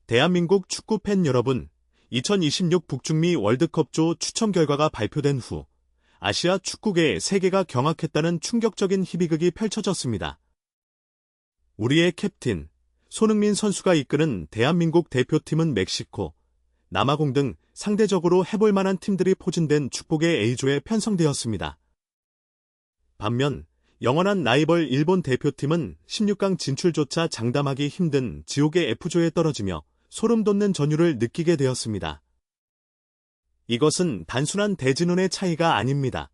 대한민국 축구팬 여러분, 2026 북중미 월드컵조 추첨 결과가 발표된 후 아시아 축구계의 세계가 경악했다는 충격적인 희비극이 펼쳐졌습니다. 우리의 캡틴 손흥민 선수가 이끄는 대한민국 대표팀은 멕시코, 남아공 등 상대적으로 해볼 만한 팀들이 포진된 축복의 A조에 편성되었습니다. 반면 영원한 라이벌 일본 대표팀은 16강 진출조차 장담하기 힘든 지옥의 F조에 떨어지며 소름 돋는 전율을 느끼게 되었습니다. 이것은 단순한 대진운의 차이가 아닙니다.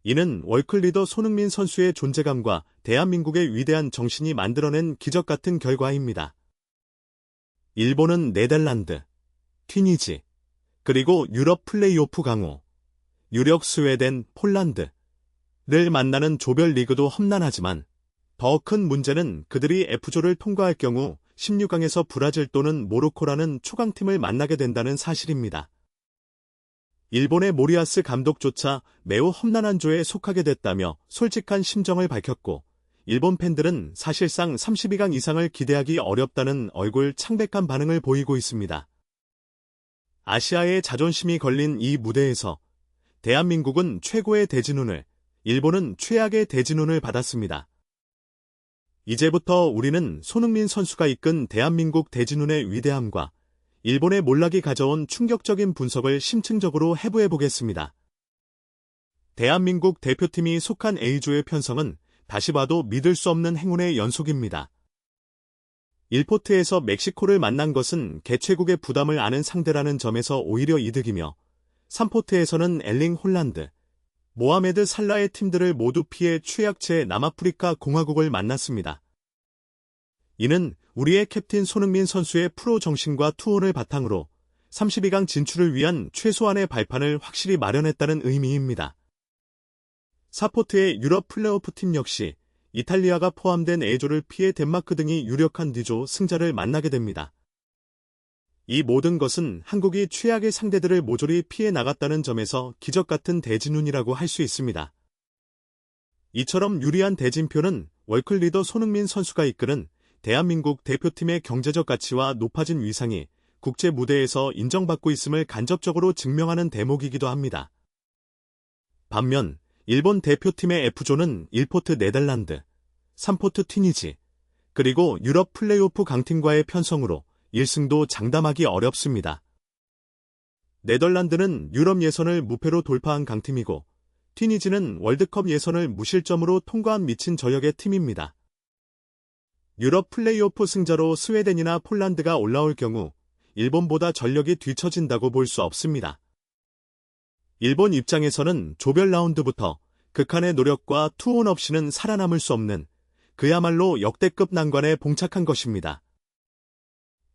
이는 월클리더 손흥민 선수의 존재감과 대한민국의 위대한 정신이 만들어낸 기적 같은 결과입니다. 일본은 네덜란드, 튀니지, 그리고 유럽 플레이오프 강호, 유력 스웨덴, 폴란드를 만나는 조별 리그도 험난하지만 더 큰 문제는 그들이 F조를 통과할 경우 16강에서 브라질 또는 모로코라는 초강팀을 만나게 된다는 사실입니다. 일본의 모리아스 감독조차 매우 험난한 조에 속하게 됐다며 솔직한 심정을 밝혔고, 일본 팬들은 사실상 32강 이상을 기대하기 어렵다는 얼굴 창백한 반응을 보이고 있습니다. 아시아의 자존심이 걸린 이 무대에서 대한민국은 최고의 대진운을, 일본은 최악의 대진운을 받았습니다. 이제부터 우리는 손흥민 선수가 이끈 대한민국 대진운의 위대함과 일본의 몰락이 가져온 충격적인 분석을 심층적으로 해부해보겠습니다. 대한민국 대표팀이 속한 A조의 편성은 다시 봐도 믿을 수 없는 행운의 연속입니다. 1포트에서 멕시코를 만난 것은 개최국의 부담을 아는 상대라는 점에서 오히려 이득이며, 3포트에서는 엘링 홀란드, 모하메드 살라의 팀들을 모두 피해 최약체 남아프리카 공화국을 만났습니다. 이는 우리의 캡틴 손흥민 선수의 프로 정신과 투혼을 바탕으로 32강 진출을 위한 최소한의 발판을 확실히 마련했다는 의미입니다. 4포트의 유럽 플레이오프 팀 역시 이탈리아가 포함된 A조를 피해 덴마크 등이 유력한 D조 승자를 만나게 됩니다. 이 모든 것은 한국이 최악의 상대들을 모조리 피해 나갔다는 점에서 기적 같은 대진운이라고 할 수 있습니다. 이처럼 유리한 대진표는 월클리더 손흥민 선수가 이끄는 대한민국 대표팀의 경제적 가치와 높아진 위상이 국제 무대에서 인정받고 있음을 간접적으로 증명하는 대목이기도 합니다. 반면 일본 대표팀의 F조는 1포트 네덜란드, 3포트 튀니지, 그리고 유럽 플레이오프 강팀과의 편성으로 1승도 장담하기 어렵습니다. 네덜란드는 유럽 예선을 무패로 돌파한 강팀이고, 튀니지는 월드컵 예선을 무실점으로 통과한 미친 저력의 팀입니다. 유럽 플레이오프 승자로 스웨덴이나 폴란드가 올라올 경우 일본보다 전력이 뒤처진다고 볼 수 없습니다. 일본 입장에서는 조별 라운드부터 극한의 노력과 투혼 없이는 살아남을 수 없는 그야말로 역대급 난관에 봉착한 것입니다.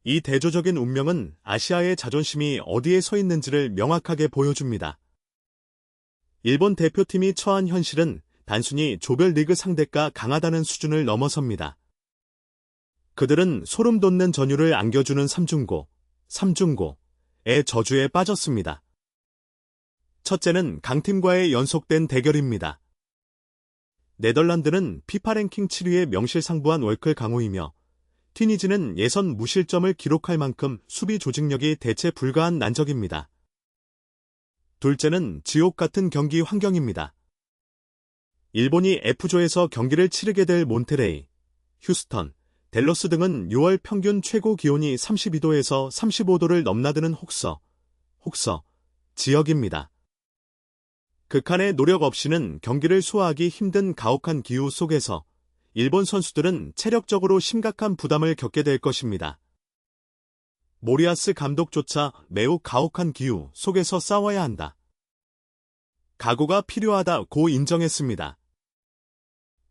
이 대조적인 운명은 아시아의 자존심이 어디에 서 있는지를 명확하게 보여줍니다. 일본 대표팀이 처한 현실은 단순히 조별리그 상대가 강하다는 수준을 넘어섭니다. 그들은 소름 돋는 전율을 안겨주는 삼중고의 저주에 빠졌습니다. 첫째는 강팀과의 연속된 대결입니다. 네덜란드는 피파 랭킹 7위의 명실상부한 월클 강호이며, 튀니지는 예선 무실점을 기록할 만큼 수비 조직력이 대체 불가한 난적입니다. 둘째는 지옥 같은 경기 환경입니다. 일본이 F조에서 경기를 치르게 될 몬테레이, 휴스턴, 댈러스 등은 6월 평균 최고 기온이 32도에서 35도를 넘나드는 혹서 지역입니다. 극한의 노력 없이는 경기를 소화하기 힘든 가혹한 기후 속에서 일본 선수들은 체력적으로 심각한 부담을 겪게 될 것입니다. 모리아스 감독조차 매우 가혹한 기후 속에서 싸워야 한다. 각오가 필요하다고 인정했습니다.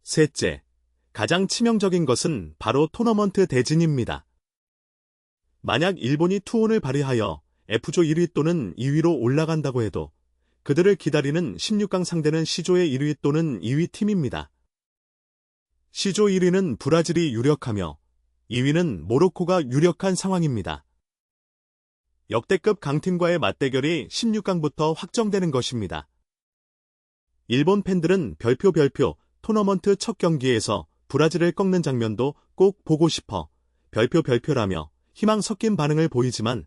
셋째, 가장 치명적인 것은 바로 토너먼트 대진입니다. 만약 일본이 투혼을 발휘하여 F조 1위 또는 2위로 올라간다고 해도 그들을 기다리는 16강 상대는 C조의 1위 또는 2위 팀입니다. C조 1위는 브라질이 유력하며 2위는 모로코가 유력한 상황입니다. 역대급 강팀과의 맞대결이 16강부터 확정되는 것입니다. 일본 팬들은 별표 토너먼트 첫 경기에서 브라질을 꺾는 장면도 꼭 보고 싶어 별표라며 희망 섞인 반응을 보이지만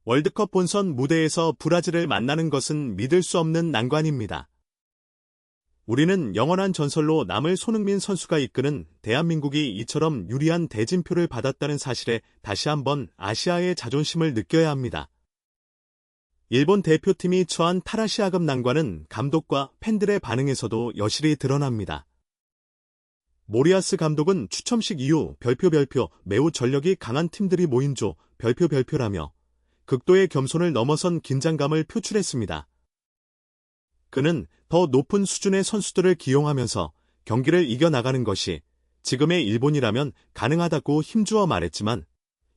월드컵 본선 무대에서 브라질을 만나는 것은 믿을 수 없는 난관입니다. 우리는 영원한 전설로 남을 손흥민 선수가 이끄는 대한민국이 이처럼 유리한 대진표를 받았다는 사실에 다시 한번 아시아의 자존심을 느껴야 합니다. 일본 대표팀이 처한 타라시아급 난관은 감독과 팬들의 반응에서도 여실히 드러납니다. 모리아스 감독은 추첨식 이후 별표 매우 전력이 강한 팀들이 모인 조 별표라며 극도의 겸손을 넘어선 긴장감을 표출했습니다. 그는 더 높은 수준의 선수들을 기용하면서 경기를 이겨나가는 것이 지금의 일본이라면 가능하다고 힘주어 말했지만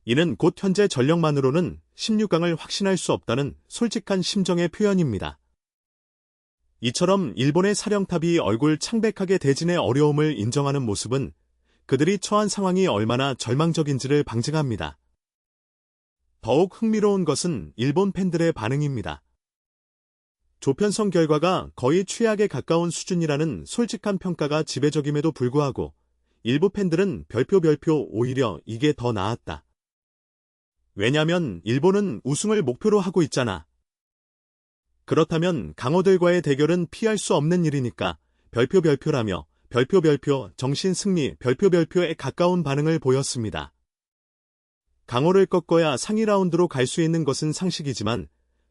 이는 곧 현재 전력만으로는 16강을 확신할 수 없다는 솔직한 심정의 표현입니다. 이처럼 일본의 사령탑이 얼굴 창백하게 대진의 어려움을 인정하는 모습은 그들이 처한 상황이 얼마나 절망적인지를 방증합니다. 더욱 흥미로운 것은 일본 팬들의 반응입니다. 조편성 결과가 거의 최악에 가까운 수준이라는 솔직한 평가가 지배적임에도 불구하고 일부 팬들은 별표 오히려 이게 더 나았다. 왜냐면 일본은 우승을 목표로 하고 있잖아. 그렇다면 강호들과의 대결은 피할 수 없는 일이니까 별표라며 별표 정신 승리 별표에 가까운 반응을 보였습니다. 강호를 꺾어야 상위 라운드로 갈 수 있는 것은 상식이지만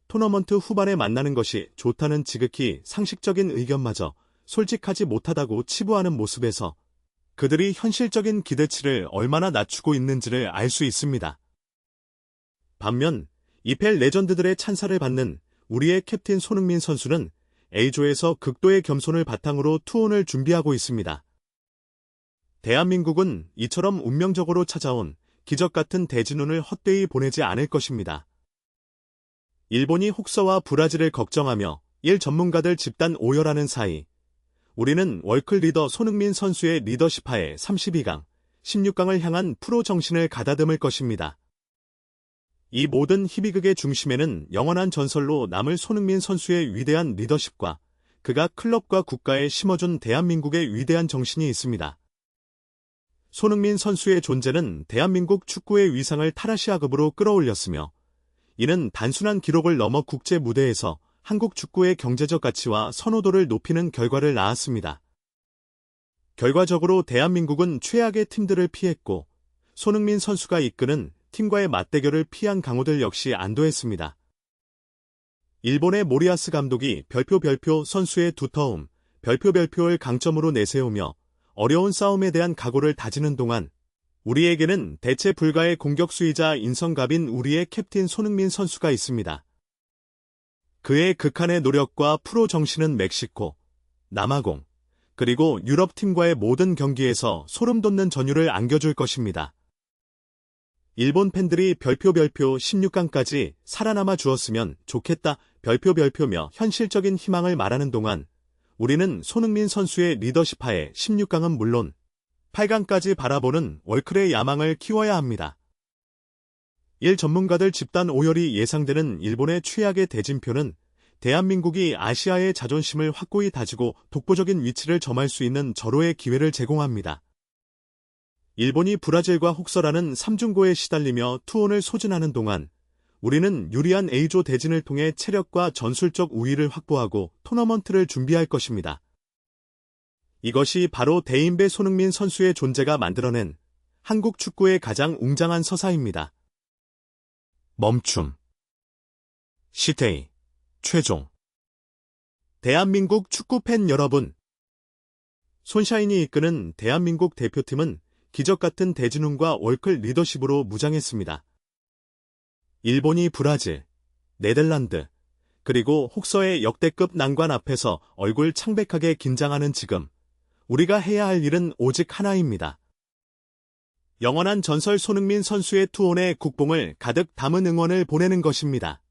토너먼트 후반에 만나는 것이 좋다는 지극히 상식적인 의견마저 솔직하지 못하다고 치부하는 모습에서 그들이 현실적인 기대치를 얼마나 낮추고 있는지를 알 수 있습니다. 반면 이펠 레전드들의 찬사를 받는 우리의 캡틴 손흥민 선수는 A조에서 극도의 겸손을 바탕으로 투혼을 준비하고 있습니다. 대한민국은 이처럼 운명적으로 찾아온 기적 같은 대진운을 헛되이 보내지 않을 것입니다. 일본이 혹서와 브라질을 걱정하며 일 전문가들 집단 오열하는 사이 우리는 월클 리더 손흥민 선수의 리더십하에 32강, 16강을 향한 프로 정신을 가다듬을 것입니다. 이 모든 희비극의 중심에는 영원한 전설로 남을 손흥민 선수의 위대한 리더십과 그가 클럽과 국가에 심어준 대한민국의 위대한 정신이 있습니다. 손흥민 선수의 존재는 대한민국 축구의 위상을 타라시아급으로 끌어올렸으며 이는 단순한 기록을 넘어 국제 무대에서 한국 축구의 경제적 가치와 선호도를 높이는 결과를 낳았습니다. 결과적으로 대한민국은 최악의 팀들을 피했고 손흥민 선수가 이끄는 팀과의 맞대결을 피한 강호들 역시 안도했습니다. 일본의 모리아스 감독이 별표 선수의 두터움, 별표를 강점으로 내세우며 어려운 싸움에 대한 각오를 다지는 동안 우리에게는 대체 불가의 공격수이자 인성갑인 우리의 캡틴 손흥민 선수가 있습니다. 그의 극한의 노력과 프로 정신은 멕시코, 남아공, 그리고 유럽팀과의 모든 경기에서 소름 돋는 전율을 안겨줄 것입니다. 일본 팬들이 별표 16강까지 살아남아 주었으면 좋겠다 별표며 현실적인 희망을 말하는 동안 우리는 손흥민 선수의 리더십하에 16강은 물론 8강까지 바라보는 월클의 야망을 키워야 합니다. 일 전문가들 집단 오열이 예상되는 일본의 최악의 대진표는 대한민국이 아시아의 자존심을 확고히 다지고 독보적인 위치를 점할 수 있는 절호의 기회를 제공합니다. 일본이 브라질과 혹서라는 3중고에 시달리며 투혼을 소진하는 동안 우리는 유리한 A조 대진을 통해 체력과 전술적 우위를 확보하고 토너먼트를 준비할 것입니다. 이것이 바로 대인배 손흥민 선수의 존재가 만들어낸 한국 축구의 가장 웅장한 서사입니다. 멈춤. 시테이. 최종. 대한민국 축구팬 여러분. 손샤인이 이끄는 대한민국 대표팀은 기적같은 대진운과 월클 리더십으로 무장했습니다. 일본이 브라질, 네덜란드, 그리고 혹서의 역대급 난관 앞에서 얼굴 창백하게 긴장하는 지금 우리가 해야 할 일은 오직 하나입니다. 영원한 전설 손흥민 선수의 투혼에 국뽕을 가득 담은 응원을 보내는 것입니다.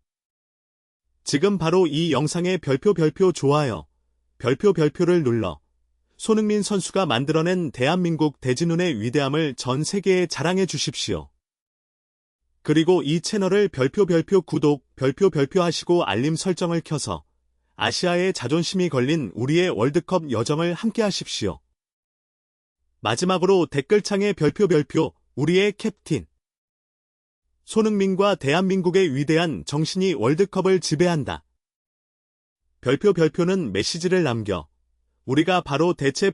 지금 바로 이 영상의 별표 좋아요, 별표를 눌러 손흥민 선수가 만들어낸 대한민국 대진운의 위대함을 전 세계에 자랑해 주십시오. 그리고 이 채널을 별표 구독, 별표 하시고 알림 설정을 켜서 아시아의 자존심이 걸린 우리의 월드컵 여정을 함께 하십시오. 마지막으로 댓글창에 별표 우리의 캡틴. 손흥민과 대한민국의 위대한 정신이 월드컵을 지배한다. 별표는 메시지를 남겨 우리가 바로 대체